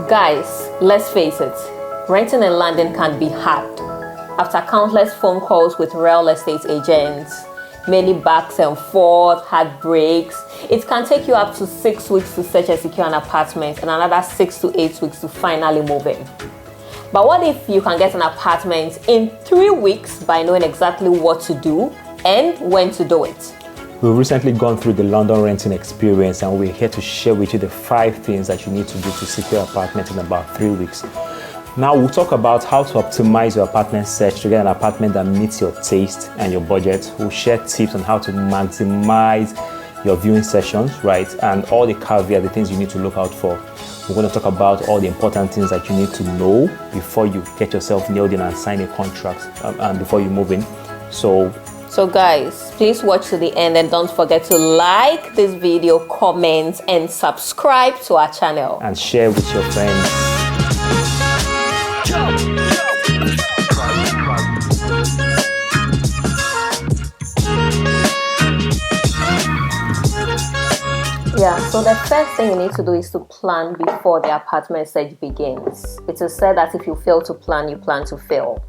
Guys, let's face it, renting in London can be hard. After countless phone calls with real estate agents, many backs and forth, heartbreaks, it can take you up to 6 weeks to search and secure an apartment and another 6 to 8 weeks to finally move in. But what if you can get an apartment in 3 weeks by knowing exactly what to do and when to do it? We've recently gone through the London renting experience, and we're here to share with you the 5 things that you need to do to secure an apartment in about 3 weeks. Now we'll talk about how to optimize your apartment search to get an apartment that meets your taste and your budget. We'll share tips on how to maximize your viewing sessions, right? And all the caveats, the things you need to look out for. We're going to talk about all the important things that you need to know before you get yourself nailed in and sign a contract and before you move in. So guys, please watch to the end and don't forget to like this video, comment and subscribe to our channel. And share with your friends. Yeah, so the first thing you need to do is to plan before the apartment search begins. It is said that if you fail to plan, you plan to fail.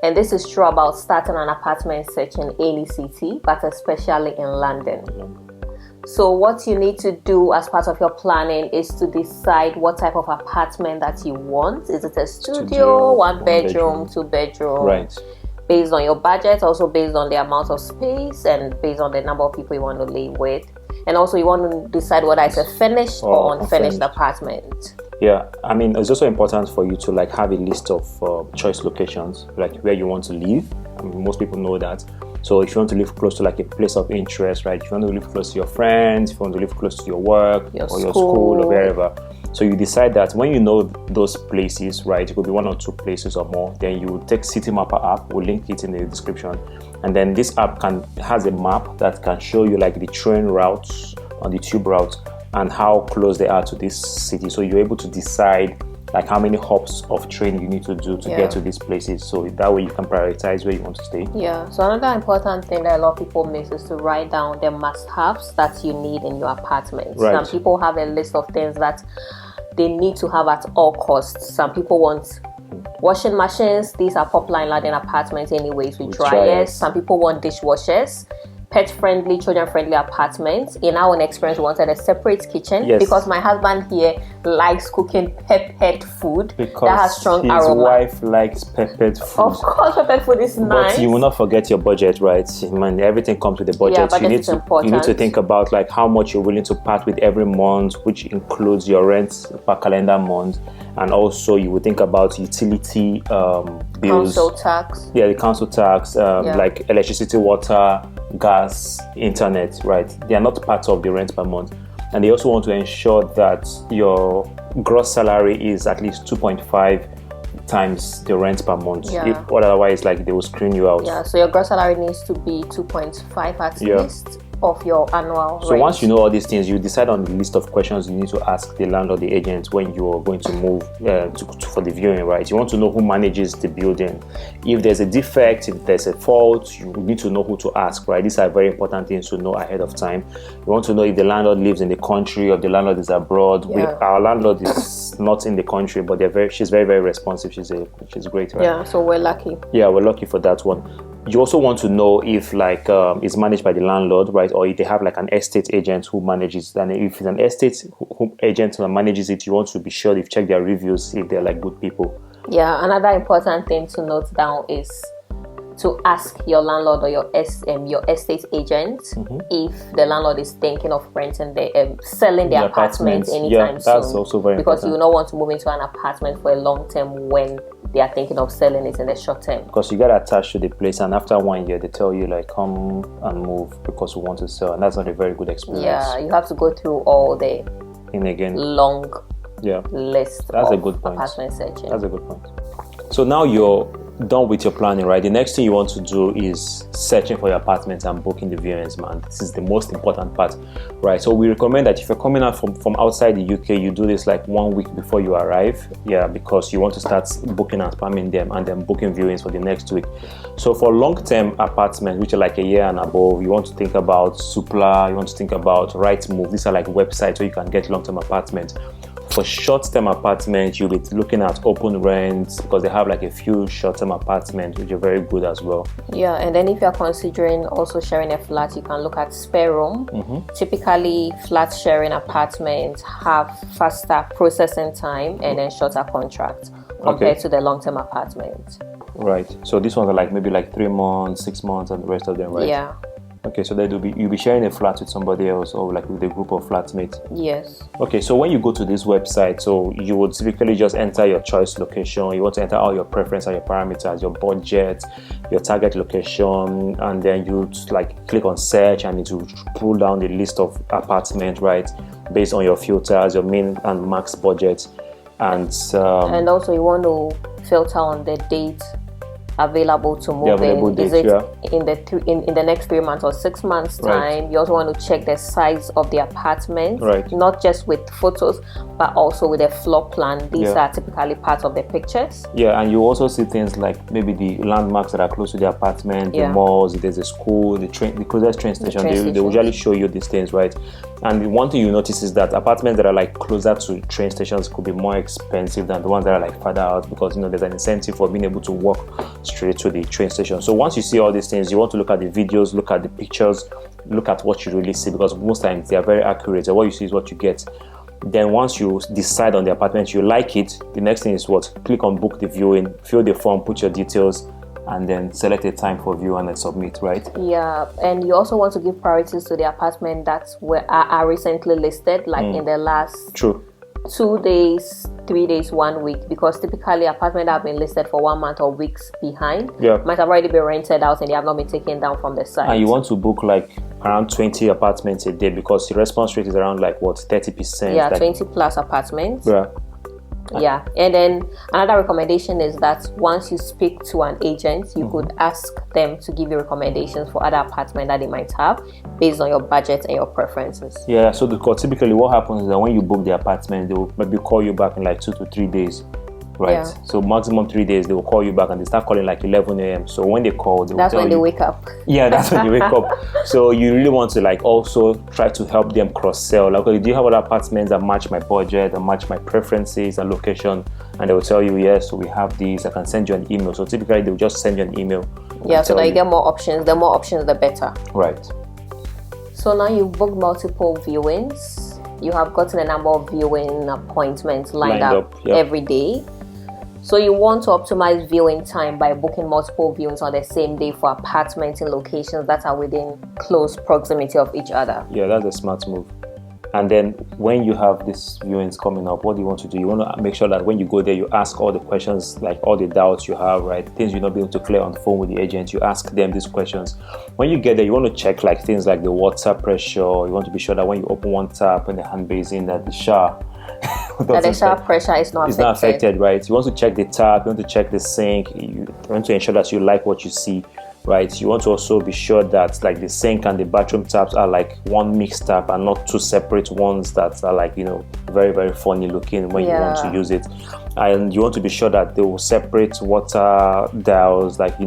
And this is true about starting an apartment search in any city, but especially in London. So what you need to do as part of your planning is to decide what type of apartment that you want. Is it a studio, one bedroom, 2 bedroom? Right. Based on your budget, also based on the amount of space and based on the number of people you want to live with. And also you want to decide whether it's a finished or unfinished apartment. Yeah, I mean, it's also important for you to have a list of choice locations, like where you want to live. I mean, most people know that. So if you want to live close to a place of interest, right? If you want to live close to your friends, if you want to live close to your work your school or wherever. So you decide that when you know those places, right? It could be 1 or 2 places or more. Then you take City Mapper app. We'll link it in the description. And then this app has a map that can show you the train routes or the tube routes and how close they are to this city. So you're able to decide how many hops of train you need to do to get to these places. So that way you can prioritize where you want to stay. Yeah. So another important thing that a lot of people miss is to write down the must-haves that you need in your apartment. Right. Some people have a list of things that they need to have at all costs. Some people want washing machines. These are popular in London apartments anyways with dryers. Some people want dishwashers. Pet-friendly, children-friendly apartments. In our own experience, we wanted a separate kitchen because my husband here likes cooking peppered food that has strong aroma. His wife likes peppered food. Of course, peppered food is nice. But you will not forget your budget, right? Man, everything comes with a budget. Yeah, budget is important. You need to think about how much you're willing to part with every month, which includes your rent per calendar month. And also you would think about utility bills. Council tax. Yeah, the council tax, like electricity, water, gas, internet, right? They are not part of the rent per month. And they also want to ensure that your gross salary is at least 2.5 times the rent per month. Or otherwise, they will screen you out. Yeah, so your gross salary needs to be 2.5 at least of your annual rent. So once you know all these things, you decide on the list of questions you need to ask the landlord, the agent, when you are going to move for the viewing, right? You want to know who manages the building. If there's a defect, if there's a fault, you need to know who to ask, right? These are very important things to know ahead of time. You want to know if the landlord lives in the country or the landlord is abroad. Our landlord is not in the country, but she's very, very responsive. She's great, right? Yeah, so we're lucky. Yeah, we're lucky for that one. You also want to know if it's managed by the landlord, right? Or if they have an estate agent who manages. And if it's an estate agent who manages it, you want to be sure you've checked their reviews if they're good people. Yeah, another important thing to note down is to ask your landlord or your estate agent if the landlord is thinking of renting selling the apartment anytime soon. That's also very important. Because you will not want to move into an apartment for a long term when they are thinking of selling it in the short term. Because you get attached to the place, and after 1 year they tell you come and move because we want to sell, and that's not a very good experience. Yeah, you have to go through all the long list of apartment searching. That's a good point. So now you're done with your planning, right? The next thing you want to do is searching for your apartment and booking the viewings, man. This is the most important part, right? So we recommend that if you're coming out from outside the UK, you do this 1 week before you arrive, because you want to start booking and spamming them and then booking viewings for the next week. So for long-term apartments, which are a year and above, you want to think about Supla, you want to think about Rightmove. These are websites where you can get long-term apartments. For short-term apartments, you'll be looking at open rents because they have like a few short-term apartments which are very good as well. Yeah, and then if you're considering also sharing a flat, you can look at spare room. Typically, flat sharing apartments have faster processing time and then shorter contracts compared to the long-term apartments. Right. So these ones are like maybe like 3 months, 6 months, and the rest of them, right? Yeah. Okay, so you'll be sharing a flat with somebody else or like with a group of flatmates. Yes. Okay, so when you go to this website, so you would typically just enter your choice location. You want to enter all your preference and your parameters, your budget, your target location, and then you like click on search and it will pull down the list of apartments, right, based on your filters, your min and max budget, and also you want to filter on the date available to move in. Dates, is it in the next 3 months or 6 months time? You also want to check the size of the apartment, not just with photos but also with a floor plan. These are typically part of the pictures. And you also see things like maybe the landmarks that are close to the apartment, the malls, if there's a school, the closest train station. They usually show you these things, right? And one thing you notice is that apartments that are like closer to train stations could be more expensive than the ones that are like farther out, because there's an incentive for being able to walk straight to the train station. So once you see all these things, you want to look at the videos, look at the pictures, look at what you really see, because most times they are very accurate and what you see is what you get. Then once you decide on the apartment, you like it, the next thing is what? Click on book the viewing, fill the form, put your details, and then select a time for view and then submit, right? Yeah, and you also want to give priorities to the apartment that are recently listed, like in the last 2 days, 3 days, 1 week, because typically apartments that have been listed for 1 month or weeks behind might have already been rented out and they have not been taken down from the site. And you want to book like around 20 apartments a day, because the response rate is around like what, 30%? Yeah, like 20 plus apartments. Yeah, and then another recommendation is that once you speak to an agent, you could ask them to give you recommendations for other apartments that they might have based on your budget and your preferences. Yeah, so typically what happens is that when you book the apartment, they will maybe call you back in like 2 to 3 days. Right, so maximum 3 days they will call you back, and they start calling like 11 a.m. So when they call, that's when they wake up. Yeah, that's when you wake up. So you really want to like also try to help them cross sell. Like, okay, do you have other apartments that match my budget, that match my preferences and location? And they will tell you, yes, so we have these. I can send you an email. So typically they will just send you an email. Yeah, so that you get more options. The more options, the better. Right. So now you've booked multiple viewings. You have gotten a number of viewing appointments lined up every day. So you want to optimize viewing time by booking multiple viewings on the same day for apartments in locations that are within close proximity of each other. Yeah, that's a smart move. And then when you have these viewings coming up, what do you want to do? You want to make sure that when you go there, you ask all the questions, like all the doubts you have, right? Things you're not be able to clear on the phone with the agent, you ask them these questions. When you get there, you want to check like things like the water pressure. You want to be sure that when you open one tap in the hand basin, that the shower that the shower pressure is not affected, right? You want to check the tap, you want to check the sink, you want to ensure that you like what you see, right? You want to also be sure that like the sink and the bathroom taps are like one mixed tap and not two separate ones that are like, very, very funny looking when you want to use it. And you want to be sure that they will separate water dials, like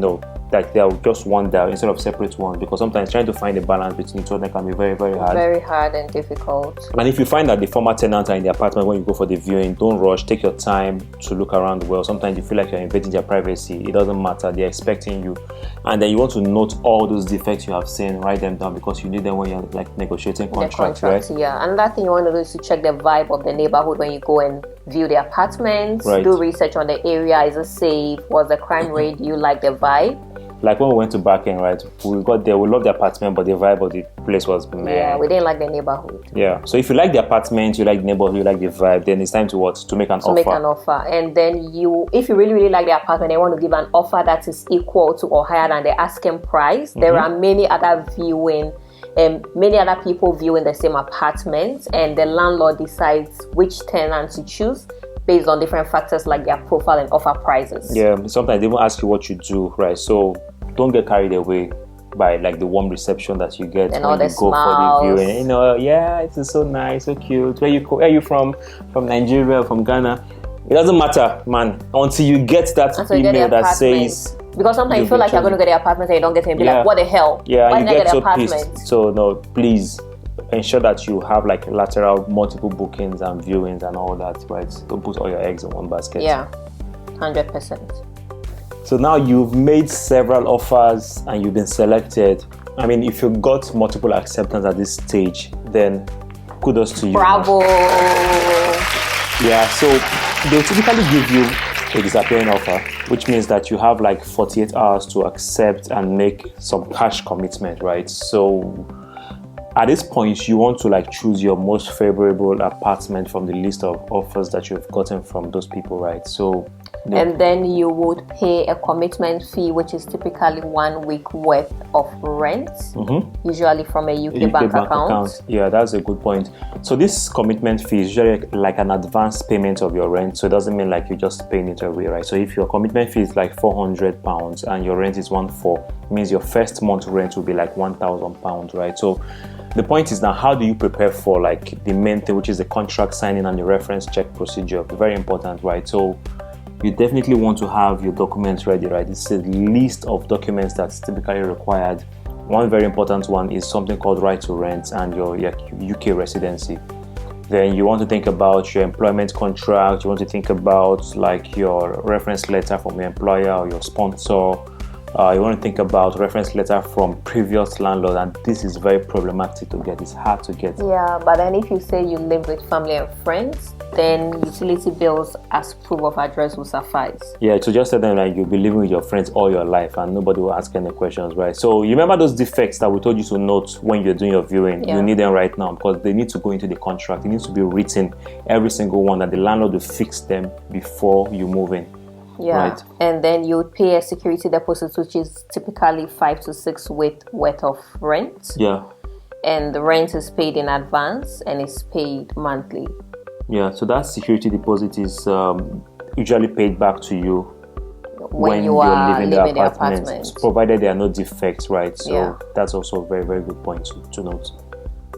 they are just one dial instead of separate ones, because sometimes trying to find a balance between two of them can be very, very hard. Very hard and difficult. And if you find that the former tenants are in the apartment when you go for the viewing, don't rush. Take your time to look around well. Sometimes you feel like you're invading their privacy. It doesn't matter. They're expecting you. And then you want to note all those defects you have seen, write them down, because you need them when you're like negotiating contracts, right? Yeah. Another thing you want to do is to check the vibe of the neighborhood when you go and view the apartments. Do research on the area. Is it safe? What's the crime rate? Do you like the vibe? Like when we went to Bakken, right? We got there, we loved the apartment, but the vibe of the place was meh. Yeah, we didn't like the neighborhood. Yeah. So if you like the apartment, you like the neighborhood, you like the vibe, then it's time to what? To make an offer. Make an offer. And then if you really, really like the apartment, they want to give an offer that is equal to or higher than the asking price. There are many other people viewing the same apartment, and the landlord decides which tenant to choose based on different factors like their profile and offer prices. Yeah, sometimes they even ask you what you do, right? So don't get carried away by like the warm reception that you get and when you go smiles. For the viewing. It's so nice, so cute. Where are you from? From Nigeria, from Ghana? It doesn't matter, man, until you get that email that says. Because sometimes you feel like you're going to get the apartment and you don't get it, and be like, what the hell? Yeah, why and you get so pissed. So no, please. ensure that you have like lateral multiple bookings and viewings and all that, right? Don't put all your eggs in one basket. Yeah, 100%. So now you've made several offers and you've been selected. I mean, if you got multiple acceptance at this stage, then kudos to you. Bravo. Yeah, so they'll typically give you a disappearing offer, which means that you have like 48 hours to accept and make some cash commitment, right? So at this point, you want to like choose your most favorable apartment from the list of offers that you've gotten from those people, right? So and then you would pay a commitment fee, which is typically 1 week worth of rent, usually from a UK bank account. Yeah, that's a good point. So this commitment fee is usually like an advance payment of your rent. So it doesn't mean like you're just paying it away, right? So if your commitment fee is like £400 and your rent is 1,400, it means your first month rent will be like £1,000, right? So the point is now, how do you prepare for like the main thing, which is the contract signing and the reference check procedure? Very important, right? So you definitely want to have your documents ready, right? It's a list of documents that's typically required. One very important one is something called right to rent and your UK residency. Then you want to think about your employment contract. You want to think about like your reference letter from your employer or your sponsor. You want to think about reference letter from previous landlord, and this is very problematic to get. It's hard to get. Yeah, but then if you say you live with family and friends, then utility bills as proof of address will suffice. Yeah, so just tell them like you'll be living with your friends all your life and nobody will ask any questions, right? So you remember those defects that we told you to note when you're doing your viewing? Yeah. You need them right now because they need to go into the contract. It needs to be written, every single one, that the landlord will fix them before you move in. Yeah, right. And then you would pay a security deposit, which is typically 5 to 6 weeks worth of rent. Yeah. And the rent is paid in advance and is paid monthly. Yeah, so that security deposit is usually paid back to you when you are leaving the apartment, provided there are no defects, right? So that's also a very, very good point to note.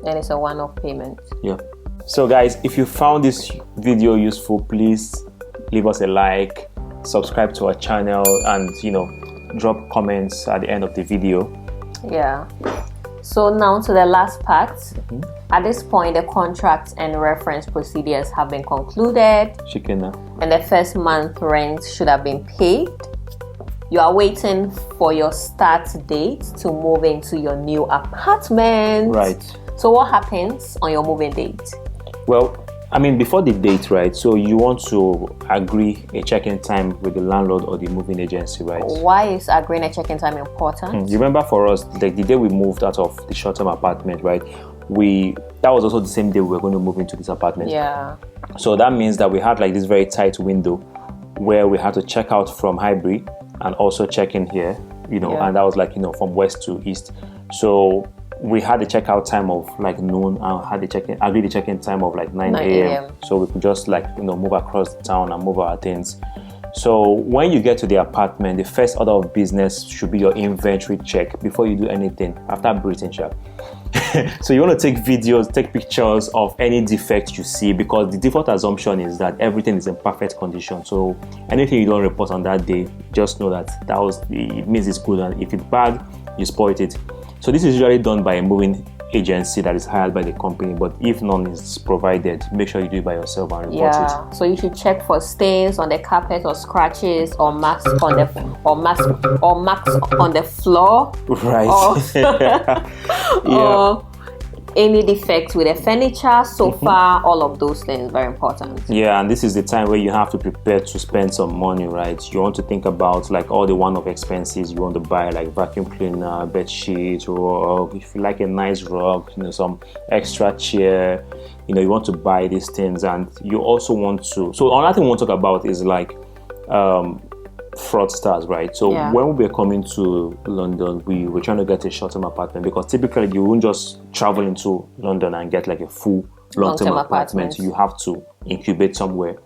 And it's a one-off payment. Yeah. So guys, if you found this video useful, please leave us a like, subscribe to our channel, and drop comments at the end of the video. Yeah. So now to the last part. At this point, the contract and reference procedures have been concluded. And the first month rent should have been paid. You are waiting for your start date to move into your new apartment. Right. So what happens on your moving date? Well, I mean, before the date, right? So you want to agree a check-in time with the landlord or the moving agency, right? Why is agreeing a check-in time important? You remember for us, like the day we moved out of the short-term apartment, right? That was also the same day we were going to move into this apartment. Yeah. So that means that we had like this very tight window where we had to check out from Highbury and also check in here, and that was like, from west to east. So we had the checkout time of like noon and agreed the check-in time of like 9 a.m. So we could just like, move across the town and move our things. So when you get to the apartment, the first order of business should be your inventory check before you do anything after breathing sharp. So you want to take videos, take pictures of any defect you see, because the default assumption is that everything is in perfect condition. So anything you don't report on that day, just know that it means it's good, and if it's bad, you spoiled it. So this is usually done by a moving agency that is hired by the company, but if none is provided, make sure you do it by yourself and report it. So you should check for stains on the carpet or scratches or marks on the floor, right? Or any defects with the furniture, sofa, all of those things, very important. Yeah, and this is the time where you have to prepare to spend some money, right? You want to think about like all the one-off expenses you want to buy, like vacuum cleaner, bed sheet, rug. If you like a nice rug, some extra chair, you want to buy these things. And you also want to, so another thing we want to talk about is like fraudsters, right? So when we were coming to London, we were trying to get a short-term apartment, because typically you won't just travel into London and get like a full long-term apartment. You have to incubate somewhere,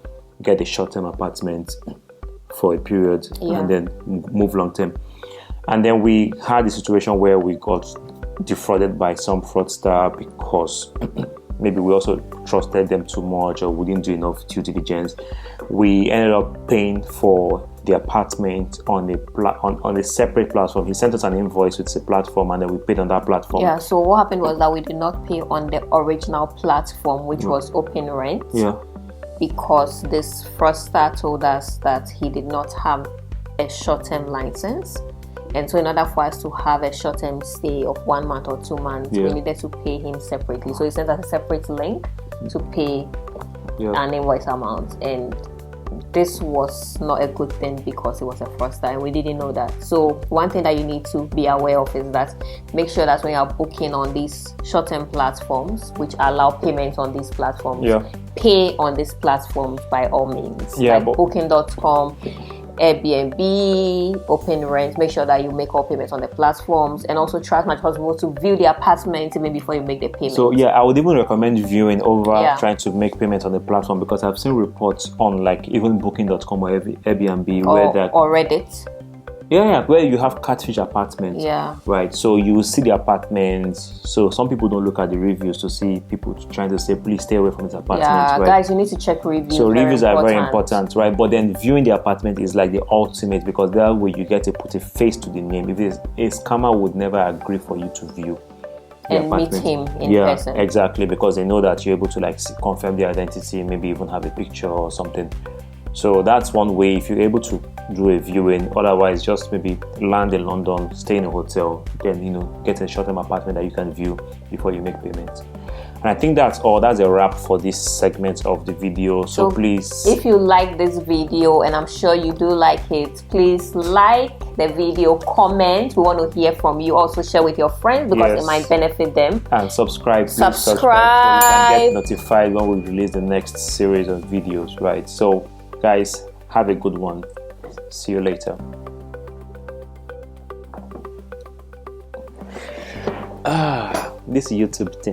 get a short-term apartment for a period, and then move long-term. And then we had a situation where we got defrauded by some fraudster because maybe we also trusted them too much, or we didn't do enough due diligence. We ended up paying for the apartment on a separate platform. He sent us an invoice with the platform, and then we paid on that platform. Yeah, so what happened was that we did not pay on the original platform, which was Open Rent. Yeah. Because this fraudster told us that he did not have a short-term license. And so in order for us to have a short-term stay of 1 month or 2 months, we needed to pay him separately. So he sent us a separate link to pay an invoice amount. And this was not a good thing because it was a fraudster and we didn't know that. So one thing that you need to be aware of is that make sure that when you're booking on these short-term platforms, which allow payments on these platforms, pay on these platforms by all means. Like booking.com, Airbnb, Open Rent. Make sure that you make all payments on the platforms, and also try as much as possible to view the apartment even before you make the payment. So I would even recommend viewing over trying to make payments on the platform, because I've seen reports on like even booking.com or Airbnb or Reddit. Where you have catfish apartments. Right. So you will see the apartments. So some people don't look at the reviews to see people trying to say, please stay away from this apartment. Right? Guys, you need to check reviews. So reviews are very important, right? But then viewing the apartment is like the ultimate, because that way you get to put a face to the name. If it's a scammer, would never agree for you to view and meet him in person. Exactly, because they know that you're able to like confirm the identity, maybe even have a picture or something. So that's one way if you're able to do a viewing. Otherwise, just maybe land in London, stay in a hotel, then get a short-term apartment that you can view before you make payments. And I think that's all. That's a wrap for this segment of the video. So please, if you like this video, and I'm sure you do like it, please like the video, comment. We want to hear from you. Also share with your friends because it might benefit them. And subscribe. Please subscribe so you can get notified when we release the next series of videos. Right. So guys, have a good one. See you later. This YouTube thing.